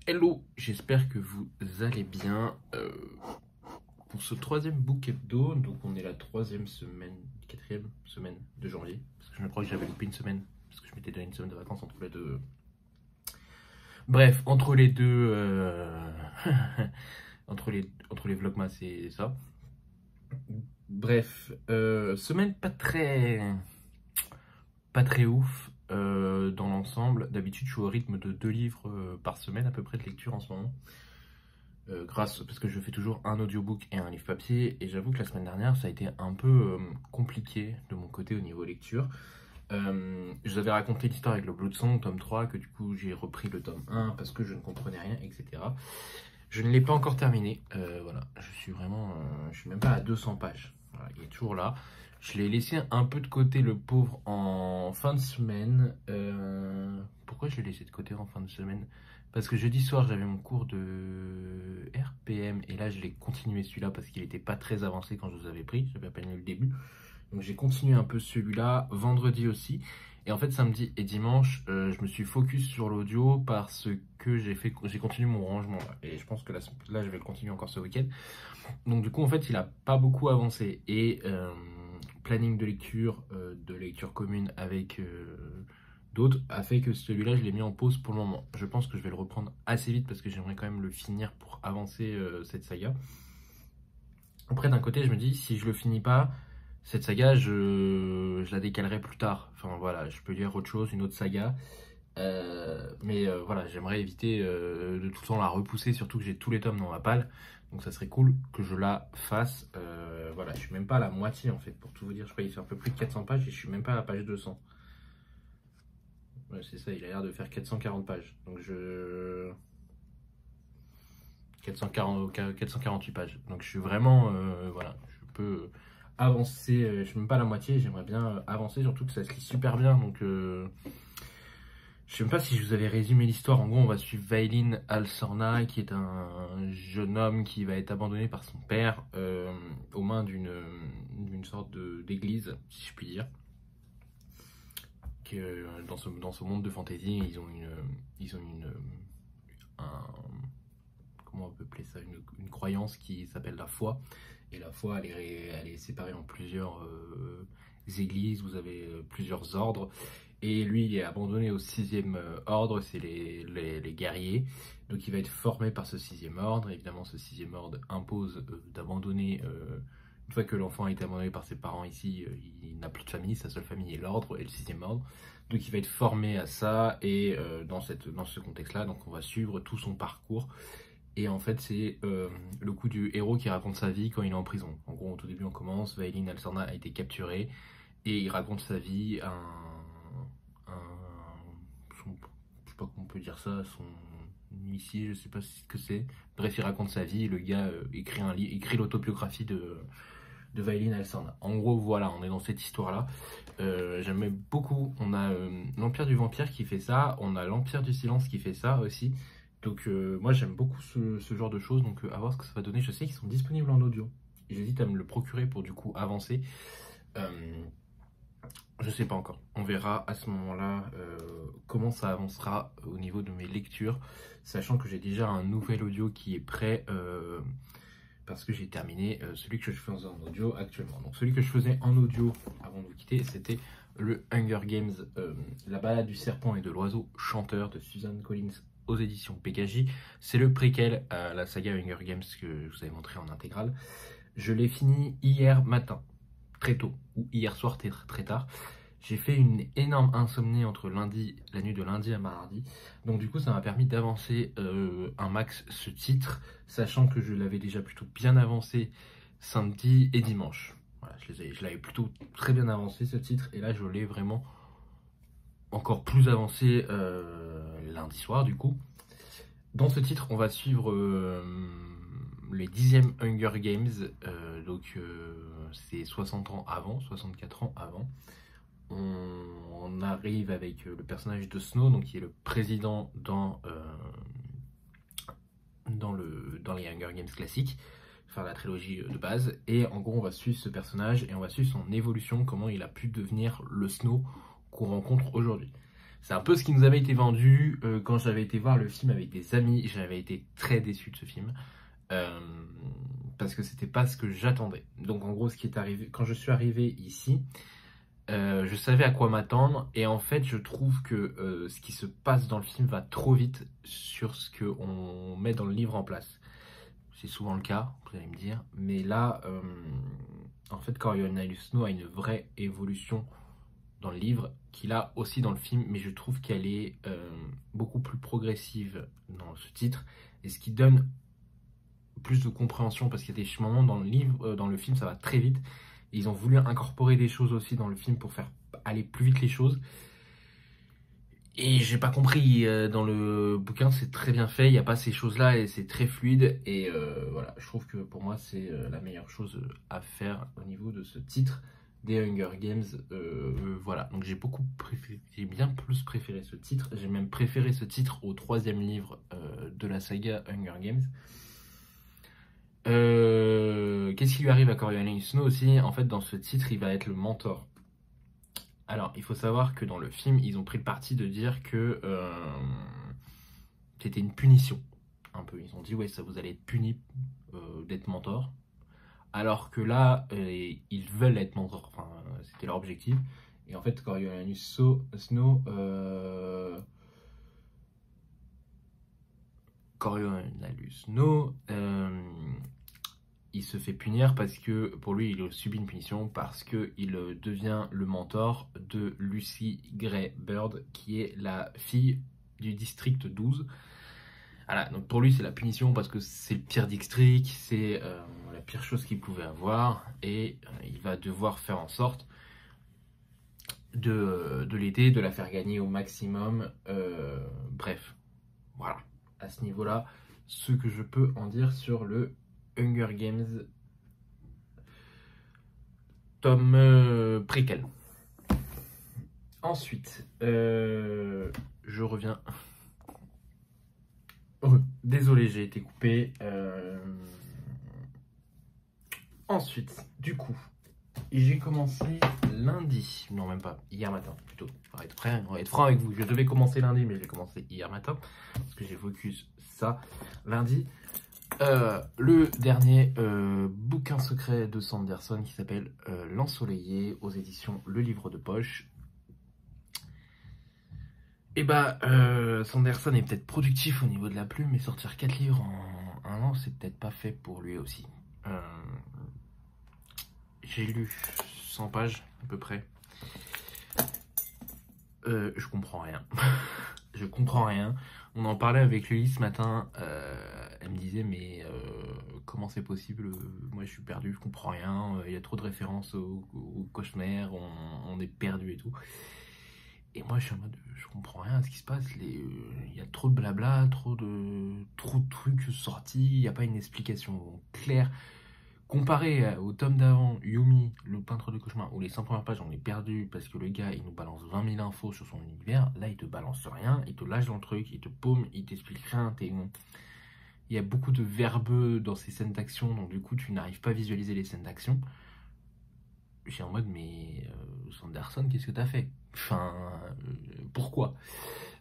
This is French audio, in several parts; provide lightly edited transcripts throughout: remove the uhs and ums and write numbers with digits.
Hello, j'espère que vous allez bien. Pour ce troisième book hebdo, donc on est la quatrième semaine de janvier, parce que je me crois que j'avais loupé une semaine, parce que je m'étais donné une semaine de vacances entre les deux. Bref, entre les deux, entre les vlogmas et ça. Bref, semaine pas très ouf dans l'ensemble. D'habitude, je suis au rythme de 2 livres par semaine à peu près de lecture en ce moment. Parce que je fais toujours un audiobook et un livre papier, et j'avoue que la semaine dernière ça a été un peu compliqué de mon côté au niveau lecture. Je vous avais raconté l'histoire avec le Blood Song tome 3, que du coup j'ai repris le tome 1 parce que je ne comprenais rien, etc. Je ne l'ai pas encore terminé, voilà, je suis même pas à 200 pages, voilà, il est toujours là. Je l'ai laissé un peu de côté, le pauvre, en fin de semaine. Pourquoi je l'ai laissé de côté en fin de semaine? Parce que jeudi soir, j'avais mon cours de RPM, et là, je l'ai continué celui-là parce qu'il n'était pas très avancé quand je vous avais pris. J'avais à peine eu le début. Donc, j'ai continué un peu celui-là, vendredi aussi. Et en fait, samedi et dimanche, je me suis focus sur l'audio parce que j'ai continué mon rangement là. Et je pense que là, je vais le continuer encore ce week-end. Donc, du coup, en fait, il n'a pas beaucoup avancé. Et planning de lecture commune avec d'autres, a fait que celui-là, je l'ai mis en pause pour le moment. Je pense que je vais le reprendre assez vite parce que j'aimerais quand même le finir pour avancer cette saga. Après, d'un côté, je me dis, si je le finis pas, cette saga, je la décalerai plus tard. Enfin voilà, je peux lire autre chose, une autre saga. Mais voilà, j'aimerais éviter de tout le temps la repousser, surtout que j'ai tous les tomes dans ma palle. Donc ça serait cool que je la fasse. Voilà, je suis même pas à la moitié en fait, pour tout vous dire. Je crois qu'il fait un peu plus de 400 pages et je suis même pas à la page 200. Ouais, c'est ça, il a l'air de faire 440 pages. Donc 448 pages. Donc je suis vraiment, voilà, je peux avancer, je suis même pas à la moitié, j'aimerais bien avancer, surtout que ça se lit super bien. Donc je sais même pas si je vous avais résumé l'histoire. En gros, on va suivre Vaylin Al-Sorna, qui est un jeune homme qui va être abandonné par son père aux mains d'une sorte d'église, si je puis dire. Que dans ce monde de fantasy, ils ont comment on peut appeler ça, une croyance qui s'appelle la foi. Et la foi, elle est séparée en plusieurs églises. Vous avez plusieurs ordres. Et lui, il est abandonné au 6e ordre, c'est les guerriers. Donc il va être formé par ce 6e ordre. Évidemment, ce 6e ordre impose d'abandonner, une fois que l'enfant a été abandonné par ses parents ici, il n'a plus de famille, sa seule famille est l'ordre et le 6e ordre. Donc il va être formé à ça, et dans ce contexte-là, donc on va suivre tout son parcours. Et en fait, c'est le coup du héros qui raconte sa vie quand il est en prison. En gros, au tout début, on commence, Vaylin Al-Sorna a été capturé, et il raconte sa vie, je sais pas comment on peut dire ça, son huissier, je sais pas ce que c'est. Bref, il raconte sa vie, et le gars écrit l'autobiographie de Vaylin Al-Sorna. En gros, voilà, on est dans cette histoire-là. J'aime beaucoup. On a l'Empire du Vampire qui fait ça, on a l'Empire du Silence qui fait ça aussi. Donc moi j'aime beaucoup ce genre de choses, donc à voir ce que ça va donner. Je sais qu'ils sont disponibles en audio. J'hésite à me le procurer pour du coup avancer. Je sais pas encore. On verra à ce moment-là comment ça avancera au niveau de mes lectures, sachant que j'ai déjà un nouvel audio qui est prêt parce que j'ai terminé celui que je faisais en audio actuellement. Donc celui que je faisais en audio avant de vous quitter, c'était le Hunger Games, la balade du serpent et de l'oiseau chanteur de Suzanne Collins aux éditions Pekaji. C'est le préquel à la saga Hunger Games que je vous avais montré en intégrale. Je l'ai fini hier matin, très tôt, ou hier soir très tard. J'ai fait une énorme insomnie entre la nuit de lundi à mardi. Donc du coup, ça m'a permis d'avancer un max ce titre, sachant que je l'avais déjà plutôt bien avancé samedi et dimanche. Voilà, je l'avais plutôt très bien avancé ce titre, et là je l'ai vraiment encore plus avancé lundi soir du coup. Dans ce titre, on va suivre les 10e Hunger Games, donc c'est 60 ans avant, 64 ans avant. On arrive avec le personnage de Snow, donc qui est le président dans les Hunger Games classiques. enfin la trilogie de base, et en gros on va suivre ce personnage et on va suivre son évolution, comment il a pu devenir le Snow qu'on rencontre aujourd'hui. C'est un peu ce qui nous avait été vendu quand j'avais été voir le film avec des amis. J'avais été très déçu de ce film euh, parce que c'était pas ce que j'attendais. Donc en gros, ce qui est arrivé quand je suis arrivé ici, je savais à quoi m'attendre et en fait, je trouve que ce qui se passe dans le film va trop vite sur ce que on met dans le livre en place. C'est souvent le cas, vous allez me dire, mais là, en fait, Coriolanus Snow a une vraie évolution dans le livre, qu'il a aussi dans le film, mais je trouve qu'elle est beaucoup plus progressive dans ce titre, et ce qui donne plus de compréhension, parce qu'il y a des moments dans le livre, dans le film, ça va très vite, et ils ont voulu incorporer des choses aussi dans le film pour faire aller plus vite les choses, et j'ai pas compris, dans le bouquin c'est très bien fait, il n'y a pas ces choses-là, et c'est très fluide, et voilà, je trouve que pour moi c'est la meilleure chose à faire au niveau de ce titre des Hunger Games. Voilà, donc j'ai bien plus préféré ce titre. J'ai même préféré ce titre au troisième livre de la saga Hunger Games. Qu'est-ce qui lui arrive à Coriolanus Snow aussi? En fait, dans ce titre, il va être le mentor. Alors, il faut savoir que dans le film, ils ont pris le parti de dire que c'était une punition. Un peu, ils ont dit, ouais, ça vous allez être puni d'être mentor. Alors que là, ils veulent être mentors. Enfin, c'était leur objectif. Et en fait, Coriolanus Snow, il se fait punir parce que, pour lui, il subit une punition parce qu'il devient le mentor de Lucy Gray Bird, qui est la fille du district 12. Voilà, donc pour lui c'est la punition parce que c'est le pire district, c'est la pire chose qu'il pouvait avoir et il va devoir faire en sorte de l'aider, de la faire gagner au maximum. Bref, voilà, à ce niveau-là, ce que je peux en dire sur le Hunger Games tome préquel. Ensuite, je reviens. Oh, désolé, j'ai été coupé. Ensuite, du coup, j'ai commencé lundi. Non, même pas, hier matin, plutôt. On va être franc avec vous. Je devais commencer lundi, mais j'ai commencé hier matin. Parce que j'ai focus ça lundi. Le dernier bouquin secret de Sanderson qui s'appelle L'Ensoleillé aux éditions Le Livre de Poche. Et bah, Sanderson est peut-être productif au niveau de la plume, mais sortir 4 livres en un an, c'est peut-être pas fait pour lui aussi. J'ai lu 100 pages à peu près. Je comprends rien. Je comprends rien. On en parlait avec Lily ce matin. Elle me disait, mais comment c'est possible? Moi, je suis perdu, je comprends rien. Il y a trop de références au cauchemar, on est perdu et tout. Et moi, je suis en mode, je comprends rien à ce qui se passe. Il y a trop de blabla, trop de trucs sortis. Il n'y a pas une explication claire. Comparé au tome d'avant, Yumi, le peintre de cauchemar, où les 100 premières pages, on est perdu parce que le gars, il nous balance 20 000 infos sur son univers. Là, il te balance rien, il te lâche dans le truc, il te paume, il t'explique rien. Il y a beaucoup de verbeux dans ces scènes d'action, donc du coup, tu n'arrives pas à visualiser les scènes d'action. J'ai en mode, mais Sanderson, qu'est-ce que t'as fait? Enfin, pourquoi?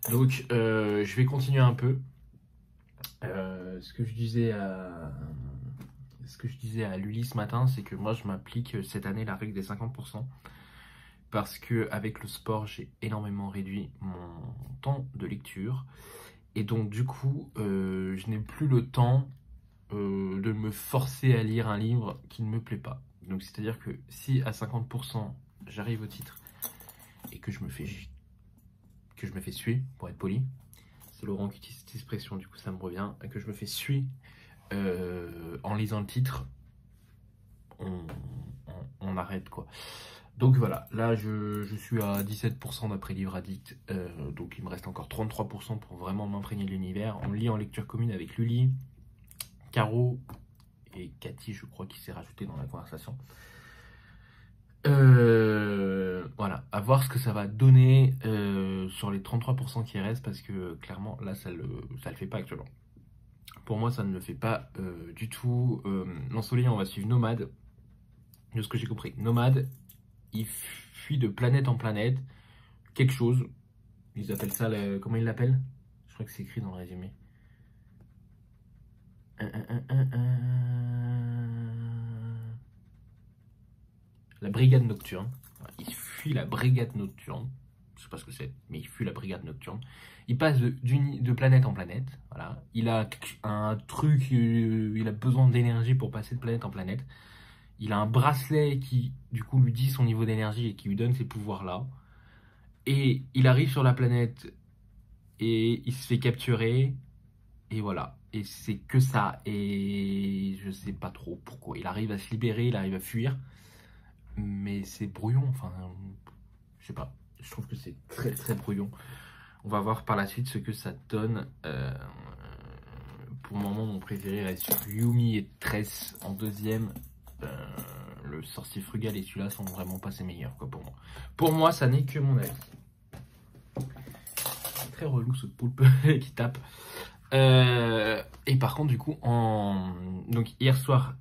Donc, je vais continuer un peu. Ce que je disais à Lully ce matin, c'est que moi, je m'applique cette année la règle des 50%. Parce que avec le sport, j'ai énormément réduit mon temps de lecture. Et donc, du coup, je n'ai plus le temps de me forcer à lire un livre qui ne me plaît pas. Donc c'est-à-dire que si à 50% j'arrive au titre et que je me fais suer, pour être poli, c'est Laurent qui utilise cette expression, du coup ça me revient, et que je me fais suer en lisant le titre, on arrête quoi. Donc voilà, là je suis à 17% d'après Livre Addict, donc il me reste encore 33% pour vraiment m'imprégner de l'univers. On lit en lecture commune avec Lully, Caro et Cathy, je crois, qui s'est rajouté dans la conversation. Voilà, à voir ce que ça va donner sur les 33% qui restent, parce que clairement, là, ça le fait pas actuellement. Pour moi, ça ne le fait pas du tout. L'ensoleillé, on va suivre Nomade. De ce que j'ai compris, Nomade, il fuit de planète en planète. Quelque chose. Ils appellent ça, comment ils l'appellent? Je crois que c'est écrit dans le résumé. La brigade nocturne. Il fuit la brigade nocturne. Je sais pas ce que c'est, mais il fuit la brigade nocturne. Il passe de planète en planète. Voilà. Il a un truc, il a besoin d'énergie pour passer de planète en planète. Il a un bracelet qui, du coup, lui dit son niveau d'énergie et qui lui donne ces pouvoirs-là. Et il arrive sur la planète et il se fait capturer. Et voilà. Et c'est que ça. Et je sais pas trop pourquoi. Il arrive à se libérer, il arrive à fuir. Mais c'est brouillon. Enfin, je sais pas. Je trouve que c'est très très brouillon. On va voir par la suite ce que ça donne. Pour le moment, mon préféré reste sur Yumi et Tress en deuxième. Le sorcier frugal et celui-là sont vraiment pas ses meilleurs, quoi, pour moi. Pour moi, ça n'est que mon avis. C'est très relou ce poulpe qui tape. Et par contre, du coup, donc hier soir,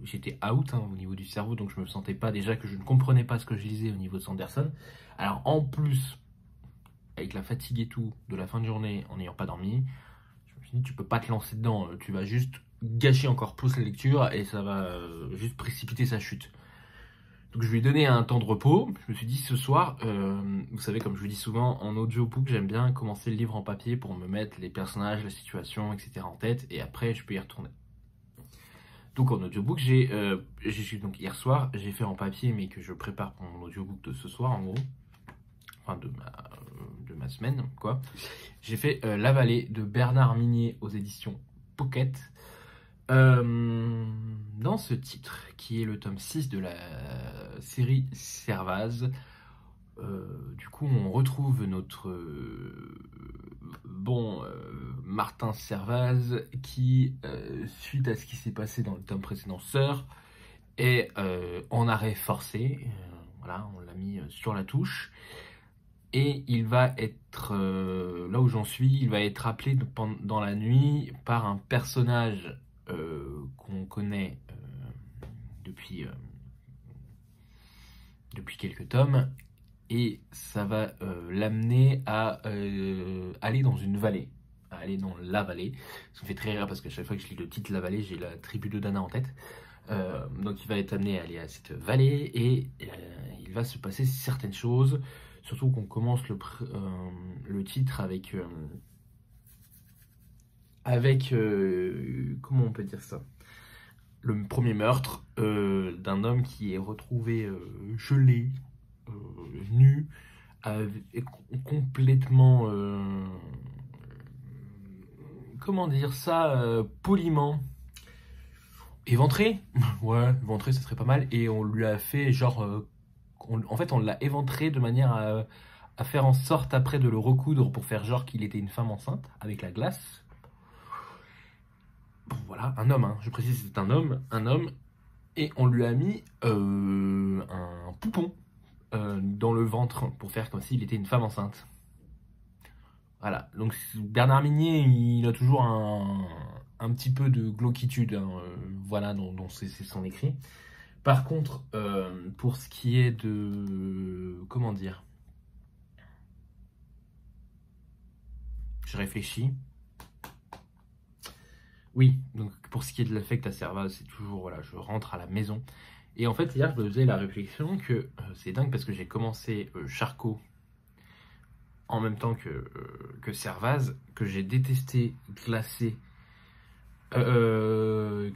j'étais out au niveau du cerveau, donc je me sentais pas, déjà que je ne comprenais pas ce que je lisais au niveau de Sanderson. Alors en plus, avec la fatigue et tout de la fin de journée, en n'ayant pas dormi, je me suis dit, tu peux pas te lancer dedans, tu vas juste gâcher encore plus la lecture et ça va juste précipiter sa chute. Donc je lui ai donné un temps de repos. Je me suis dit ce soir, vous savez, comme je vous dis souvent, en audiobook, j'aime bien commencer le livre en papier pour me mettre les personnages, la situation, etc. en tête, et après je peux y retourner. Donc en audiobook, donc hier soir, j'ai fait en papier, mais que je prépare pour mon audiobook de ce soir, en gros, enfin de ma semaine, quoi. J'ai fait La Vallée de Bernard Minier aux éditions Pocket. Dans ce titre, qui est le tome 6 de la série Servaz, du coup on retrouve notre Martin Servaz qui, suite à ce qui s'est passé dans le tome précédent Sœur, est en arrêt forcé. Voilà, on l'a mis sur la touche. Et il va être, là où j'en suis, il va être appelé dans la nuit par un personnage qu'on connaît depuis quelques tomes, et ça va l'amener à aller dans une vallée, à aller dans la vallée. Ça me fait très rire parce qu'à chaque fois que je lis le titre La Vallée, j'ai la tribu de Dana en tête. Donc il va être amené à aller à cette vallée et il va se passer certaines choses, surtout qu'on commence le titre avec comment on peut dire ça, le premier meurtre d'un homme qui est retrouvé gelé, nu, complètement, comment dire ça, poliment, éventré. Ouais, éventré, ça serait pas mal. Et on lui a fait genre, en fait, on l'a éventré de manière à faire en sorte après de le recoudre pour faire genre qu'il était une femme enceinte avec la glace. Bon, voilà, un homme, hein, je précise, c'est un homme, et on lui a mis un poupon dans le ventre pour faire comme s'il était une femme enceinte. Voilà, donc Bernard Minier, il a toujours un petit peu de glauquitude, hein, voilà, dans c'est son écrit. Par contre, pour ce qui est de... Comment dire? Je réfléchis. Oui, donc pour ce qui est de l'affect à Servaz, c'est toujours, voilà, je rentre à la maison. Et en fait, hier, je me faisais la réflexion que c'est dingue parce que j'ai commencé Charcot en même temps que Servaz, que j'ai détesté Glacé, que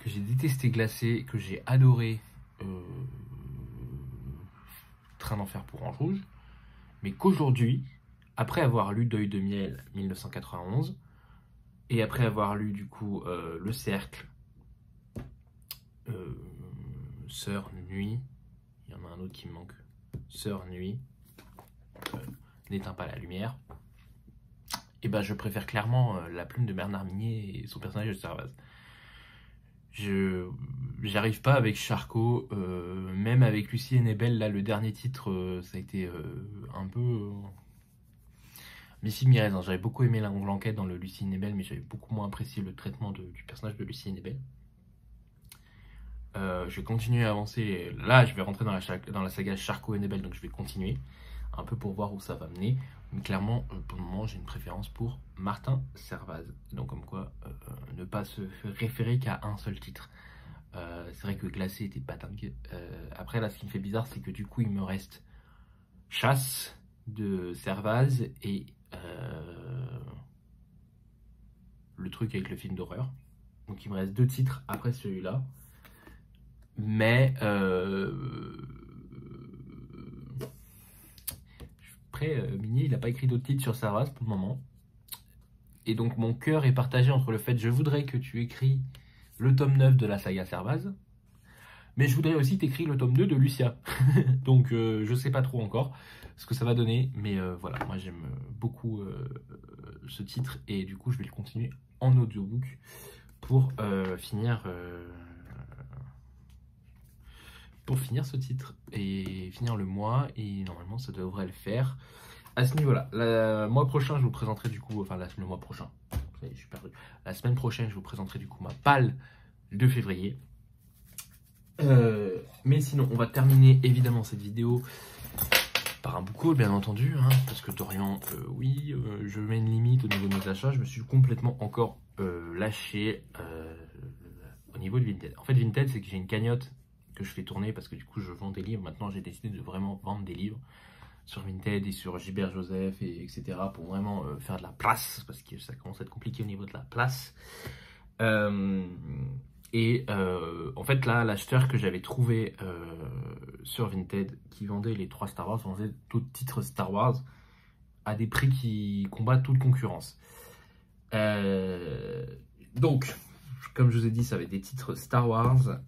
j'ai adoré Train d'enfer pour Ange Rouge, mais qu'aujourd'hui, après avoir lu Deuil de miel 1991, et après avoir lu du coup Le Cercle, Sœur Nuit, il y en a un autre qui me manque, Sœur Nuit, N'éteins pas la lumière, et ben je préfère clairement la plume de Bernard Minier et son personnage de Servaz. J'arrive pas avec Charcot, même avec Lucie et Nebel, là le dernier titre, ça a été un peu Missy Mirez, hein, j'avais beaucoup aimé l'enquête dans le Lucie Nebel, mais j'avais beaucoup moins apprécié le traitement du personnage de Lucie Nebel. Je vais continuer à avancer. Là, je vais rentrer dans la saga Charcot et Nebel, donc je vais continuer un peu pour voir où ça va mener. Mais clairement, pour le moment, j'ai une préférence pour Martin Servaz. Donc, comme quoi, ne pas se référer qu'à un seul titre. C'est vrai que Glacé était pas dingue. Après, là, ce qui me fait bizarre, c'est que du coup, il me reste Chasse de Servaz et le truc avec le film d'horreur. Donc, il me reste 2 titres après celui-là. Mais après, Mini, il n'a pas écrit d'autres titres sur Servaz pour le moment. Et donc mon cœur est partagé entre le fait je voudrais que tu écris le tome 9 de la saga Servaz, mais je voudrais aussi t'écrire le tome 2 de Lucia. Donc je sais pas trop encore ce que ça va donner, mais voilà, moi j'aime beaucoup ce titre et du coup je vais le continuer en audiobook pour finir ce titre et finir le mois, et normalement ça devrait le faire à ce niveau là. Le mois prochain je vous présenterai du coup, enfin le mois prochain, je suis perdu, la semaine prochaine je vous présenterai du coup ma palle de février. Mais sinon on va terminer évidemment cette vidéo par un book haul bien entendu, hein, parce que Dorian, oui, je mets une limite au niveau de mes achats, je me suis complètement encore lâché au niveau de Vinted. En fait Vinted, c'est que j'ai une cagnotte que je fais tourner parce que du coup je vends des livres. Maintenant j'ai décidé de vraiment vendre des livres sur Vinted et sur Gilbert Joseph et etc. pour vraiment faire de la place, parce que ça commence à être compliqué au niveau de la place. En fait là, l'acheteur que j'avais trouvé sur Vinted qui vendait les 3 Star Wars, vendait d'autres titres Star Wars à des prix qui combattent toute concurrence. Donc comme je vous ai dit, ça va être des titres Star Wars.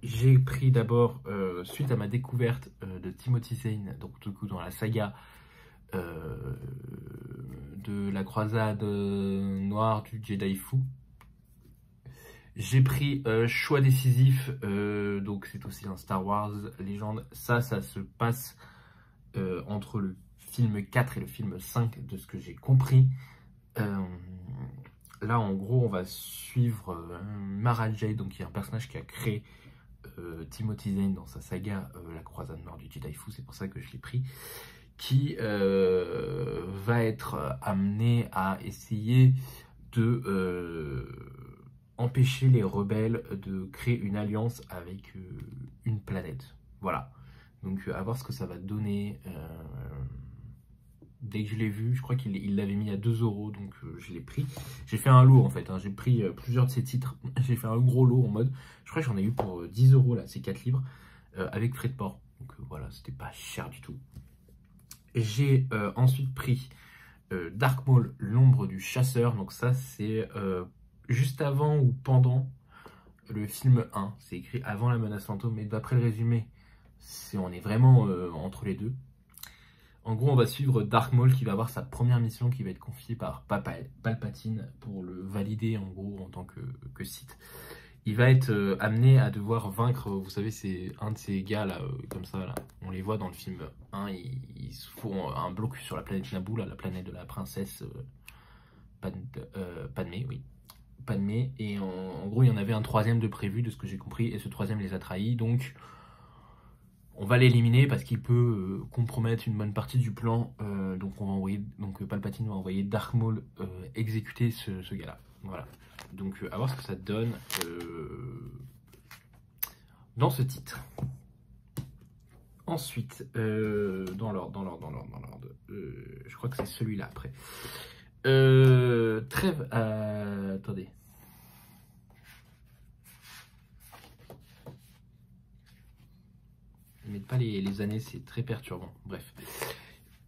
J'ai pris d'abord, suite à ma découverte de Timothy Zahn, donc du coup dans la saga de la croisade noire du Jedi fou, j'ai pris Choix décisif, donc c'est aussi un Star Wars légende. Ça se passe entre le film 4 et le film 5 de ce que j'ai compris. Là en gros on va suivre Mara Jade, donc qui est un personnage qui a créé Timothy Zahn dans sa saga La croisade noire du Jedi fou, c'est pour ça que je l'ai pris, qui va être amené à essayer de empêcher les rebelles de créer une alliance avec une planète. Voilà, donc à voir ce que ça va donner. Dès que je l'ai vu, je crois qu'il l'avait mis à 2 €, donc je l'ai pris. J'ai fait un lot en fait, hein. J'ai pris plusieurs de ces titres. J'ai fait un gros lot en mode, je crois que j'en ai eu pour 10 € là, ces 4 livres, avec frais de port. Donc voilà, c'était pas cher du tout. J'ai ensuite pris Dark Maul, l'ombre du chasseur. Donc ça c'est juste avant ou pendant le film 1. C'est écrit avant la menace fantôme, mais d'après le résumé, on est vraiment entre les deux. En gros, on va suivre Dark Maul qui va avoir sa première mission qui va être confiée par Palpatine pour le valider en gros en tant que Sith. Il va être amené à devoir vaincre, vous savez, c'est un de ces gars là, comme ça, là. On les voit dans le film 1, ils se font un blocus sur la planète Naboo, là, la planète de la princesse Padmé, oui. Padmé, et en gros, il y en avait un 3e de prévu de ce que j'ai compris, et ce 3e les a trahis, donc on va l'éliminer parce qu'il peut compromettre une bonne partie du plan. Donc on va envoyer, Palpatine va envoyer Dark Maul exécuter ce gars-là. Voilà. Donc à voir ce que ça donne dans ce titre. Ensuite, dans l'ordre, je crois que c'est celui-là après. Trêve. Attendez. Ils mettent pas les années, c'est très perturbant. Bref.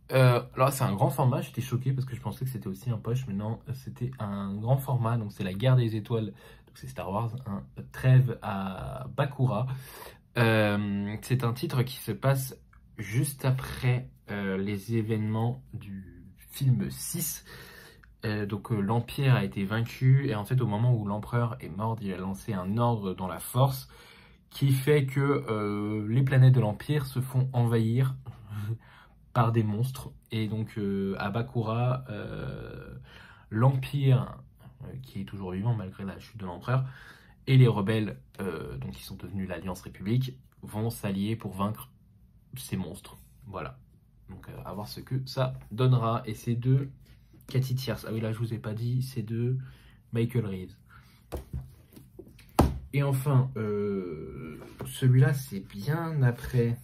Alors c'est un grand format, j'étais choqué parce que je pensais que c'était aussi un poche, mais non, c'était un grand format, donc c'est la guerre des étoiles, donc c'est Star Wars, hein, Trêve à Bakura. C'est un titre qui se passe juste après les événements du film 6. Donc l'Empire a été vaincu, et en fait au moment où l'Empereur est mort, il a lancé un ordre dans la Force qui fait que les planètes de l'Empire se font envahir par des monstres. Et donc à Bakura, l'Empire, qui est toujours vivant malgré la chute de l'Empereur, et les rebelles, donc qui sont devenus l'Alliance République, vont s'allier pour vaincre ces monstres. Voilà. Donc à voir ce que ça donnera. Et c'est de Cathy Thiers. Ah oui, là je vous ai pas dit, c'est de Michael Reeves. Et enfin, celui-là c'est bien après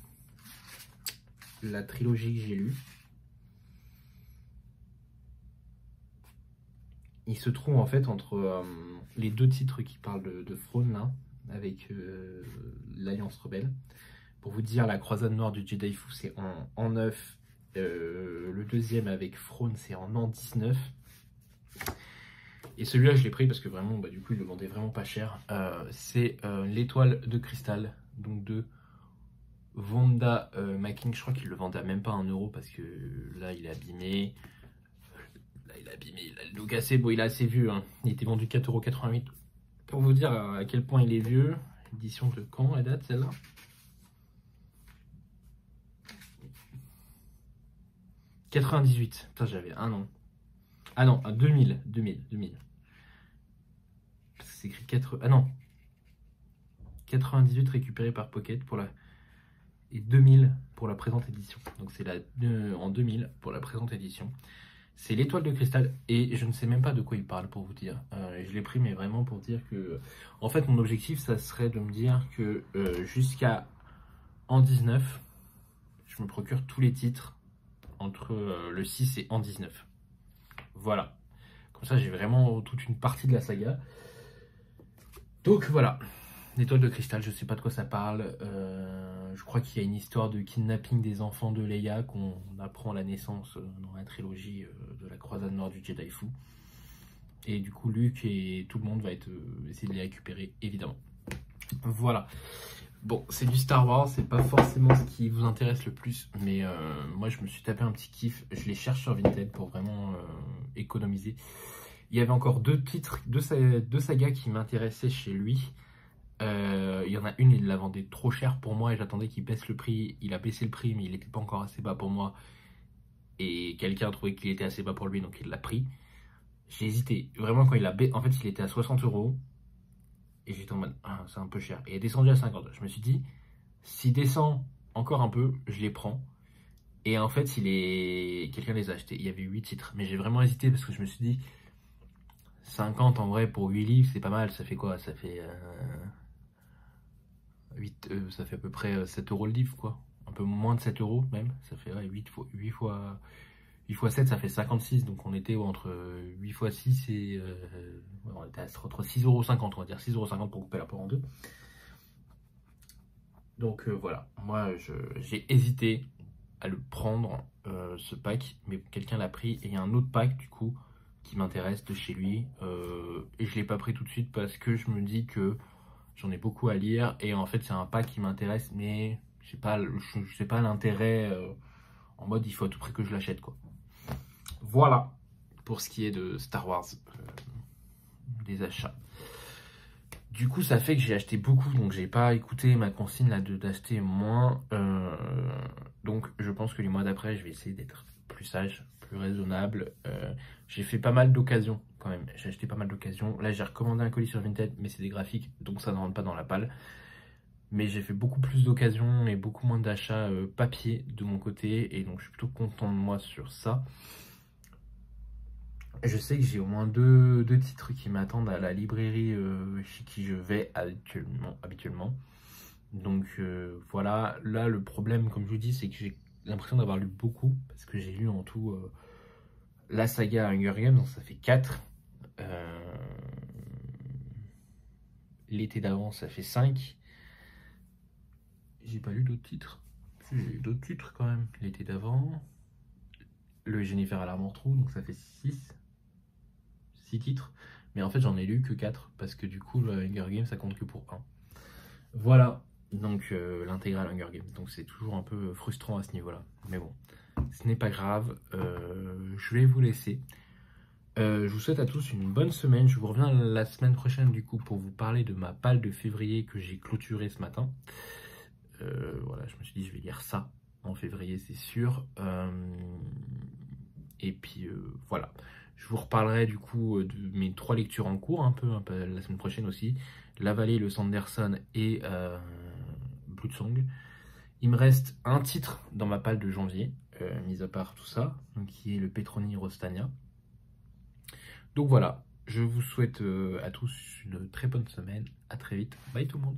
la trilogie que j'ai lue. Il se trouve en fait entre les deux titres qui parlent de Throne là, avec l'Alliance Rebelle. Pour vous dire, la croisade noire du Jedi Fu c'est en 9. Le deuxième avec Throne c'est en an 19. Et celui-là je l'ai pris parce que vraiment, du coup il le vendait vraiment pas cher. C'est l'étoile de cristal, donc de Vonda Making. Je crois qu'il le vendait à même pas 1 euro parce que là il est abîmé. Il a abîmé, il a le dos cassé. Bon, il est assez vieux, hein. Il était vendu 4,88 €. Pour vous dire à quel point il est vieux. Édition de quand elle date celle-là? « 98. Putain, j'avais un an. Ah non, 2000. C'est écrit 4... Ah non. 98 récupéré par Pocket pour la... Et 2000 pour la présente édition. Donc c'est en 2000 pour la présente édition. C'est l'étoile de cristal et je ne sais même pas de quoi il parle pour vous dire. Je l'ai pris mais vraiment pour dire que... En fait mon objectif ça serait de me dire que jusqu'à en 19, je me procure tous les titres entre le 6 et en 19. Voilà. Comme ça j'ai vraiment toute une partie de la saga. Donc voilà. L'étoile de cristal, je sais pas de quoi ça parle. Je crois qu'il y a une histoire de kidnapping des enfants de Leia qu'on apprend à la naissance dans la trilogie de la croisade noire du Jedi Fu. Et du coup, Luke et tout le monde va essayer de les récupérer, évidemment. Voilà. Bon, c'est du Star Wars, c'est pas forcément ce qui vous intéresse le plus, mais moi je me suis tapé un petit kiff. Je les cherche sur Vinted pour vraiment économiser. Il y avait encore deux sagas qui m'intéressaient chez lui. Il y en a une, il la vendait trop cher pour moi et j'attendais qu'il baisse le prix. Il a baissé le prix mais il n'était pas encore assez bas pour moi. Et quelqu'un a trouvé qu'il était assez bas pour lui donc il l'a pris. J'ai hésité. Vraiment quand il a baissé, en fait il était à 60 € et j'étais en mode ah, c'est un peu cher. Et il est descendu à 50. Je me suis dit s'il descend encore un peu, je les prends. Et en fait quelqu'un les a achetés. Il y avait 8 titres. Mais j'ai vraiment hésité parce que je me suis dit 50 en vrai pour 8 livres c'est pas mal. Ça fait quoi? Ça fait... ça fait à peu près 7 € le livre quoi, un peu moins de 7 € même, ça fait ouais, 8 fois 7 ça fait 56, donc on était entre 8 fois 6 et on était entre 6,50 €, on va dire 6,50 € pour couper la poire en deux. Donc voilà, moi j'ai hésité à le prendre ce pack, mais quelqu'un l'a pris et il y a un autre pack du coup qui m'intéresse de chez lui et je l'ai pas pris tout de suite parce que je me dis que j'en ai beaucoup à lire et en fait c'est un pack qui m'intéresse mais je sais pas l'intérêt en mode il faut à tout prix que je l'achète quoi. Voilà pour ce qui est de Star Wars, des achats. Du coup ça fait que j'ai acheté beaucoup donc j'ai pas écouté ma consigne là d'acheter moins. Donc je pense que les mois d'après je vais essayer d'être plus sage, plus raisonnable. J'ai fait pas mal d'occasions quand même, j'ai acheté pas mal d'occasions. Là j'ai recommandé un colis sur Vinted mais c'est des graphiques donc ça ne rentre pas dans la palle. Mais j'ai fait beaucoup plus d'occasions et beaucoup moins d'achats papier de mon côté et donc je suis plutôt content de moi sur ça. Je sais que j'ai au moins deux titres qui m'attendent à la librairie chez qui je vais habituellement. Donc voilà, là le problème comme je vous dis c'est que j'ai l'impression d'avoir lu beaucoup parce que j'ai lu en tout la saga Hunger Games, donc ça fait 4. L'été d'avant ça fait 5. J'ai pas lu d'autres titres. J'ai lu d'autres titres quand même. L'été d'avant. Le Jennifer à l'armoire trou, donc ça fait 6 titres. Mais en fait j'en ai lu que 4 parce que du coup le Hunger Games ça compte que pour 1. Voilà. Donc l'intégrale Hunger Games. Donc c'est toujours un peu frustrant à ce niveau-là. Mais bon, ce n'est pas grave. Je vais vous laisser. Je vous souhaite à tous une bonne semaine. Je vous reviens la semaine prochaine du coup pour vous parler de ma palle de février que j'ai clôturée ce matin. Voilà, je me suis dit je vais lire ça en février, c'est sûr. Et puis voilà. Je vous reparlerai du coup de mes 3 lectures en cours, un peu la semaine prochaine aussi. La Vallée, le Sanderson et Bloodsong. Il me reste un titre dans ma palle de janvier, mis à part tout ça, donc qui est le Petroni Rostania. Donc voilà, je vous souhaite à tous une très bonne semaine. À très vite. Bye tout le monde.